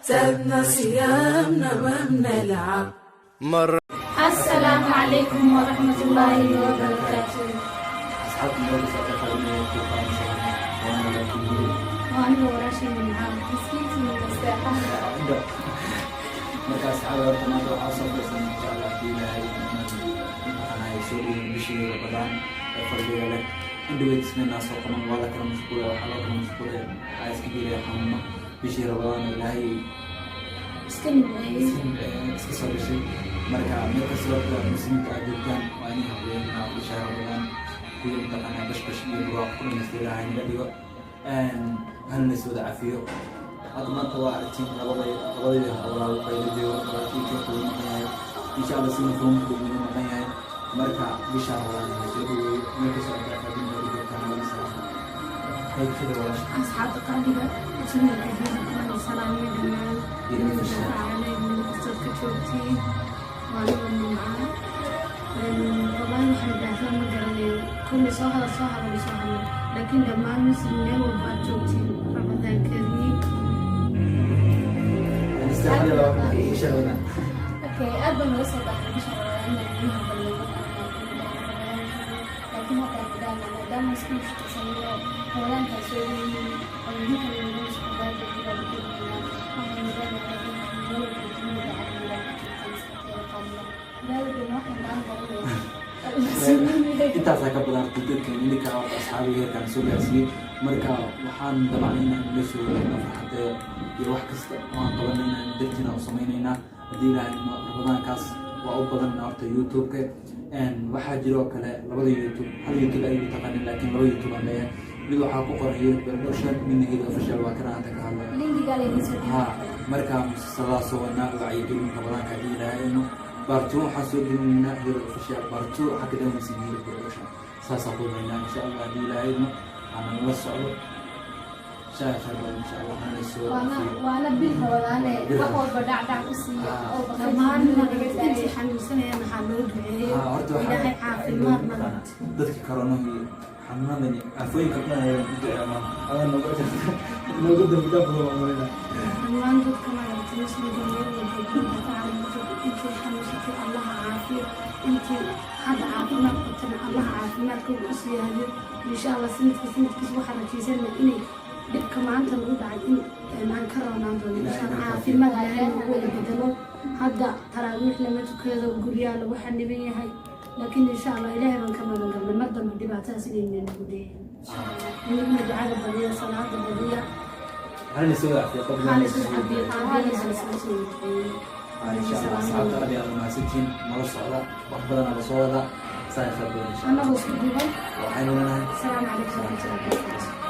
زادنا صيامنا ما بنلعب مرة. السلام عليكم ورحمة الله وبركاته. وأنا وراشي من عام مسكينتي من الساحة. marka asxaabta horta waxaa soo fiirsan insha Allah ilaahay waxaan soo bishii Ramadan ee fadhiga leh indhaweyd ismeenaa soo qaban waa la kala mashquul waxa la kala mashquul ay iska jiray xanuuna bishii Ramadan ilaahay iska soo bishii marka marka sababta muslimiinta ay joogtaan waa inay habeenaa bishii Ramadan kuwa taqana bashbash iyo ruux kullu ilaahay naga dhigo hal nisbada cafiyo هذا ما طلع عرفتين غضي أوراق قيد وراكي كيف المقياي إن شاء الله سنفهم من المقياي مركع بشهر ولا نجيبه مركز أربعة من ذلك كان مسلم هيك كذا ولا أصحاب قلبي اسمه الكثير من السلام عليكم من الشرع عليهم من قصة كتبتي وأنا من معاه والله نحن بعثنا مقرنين كل صهر بصهر لكن لما المسلمين وفاتوتي رمضان كريم. Oke, abang nggak usah bahas tapi mau kayak ada meski saya orang kasih ini kan sekolah kita saya benar tidur kan ini kalau ashabi kan sudah sih mereka waxaan dabacnayna in la soo farxada iyo wax kasta waan qabanayna dadkina u samaynayna hadii ilaahay Ramadaankaas waa u badan horta YouTube-ka waxaa jiro kale labada YouTube hal YouTube ay taqaaneen laakiin laba YouTube aan leeyahay mid waxaa ku qorayo barnaamijkan midna official waa kana anta ka hadlaya linkiga leeyahay ha marka salaas oo na wacyigelin Ramadaanka hadii ilaahay bartu waxaa soo gelinayna hero official bartu waxa ka dhammaysan hero production saas oo qodayna insha Allah hadii ilaahay أنا نوصله شايف هذا إن شاء الله أنا سوى وأنا بالهواء أنا أقول بدع كسي أو كمان ما قلت حنوسنا أنا حنود بعيد إلى حافل ما ضد كورونا هي حنونني أفوي كمان أنا نقول ده بدأ بقول عمرنا كمان ضد كمان تمشي بالدنيا وبيجي تعالى أنت حنوسك الله عافية أنت هذا عافية قلت الله عافية كل شيء هذا إن شاء الله سنتك waxaan rajaysanaynaa inay dhibka maanta lagu dhacay in aan ka roonaan doono insha Allah caafimaad ilaahay ugu wada bedelo hadda taraawiix lama tukado guryaha lagu xaniban yahay laakiin insha Allah ilaahay baan ka magan galnay mar dambe dhibaatadaas inay nagu dhicin inaguna ducada badiya salaada badiya هل نسوي في قبل هل نسوي إن شاء الله أصحاب ترى ما سكين مرة صعدة وأخبرنا بصورة سايفة إن شاء الله أنا وصلت وحين لنا السلام عليكم ورحمة الله وبركاته.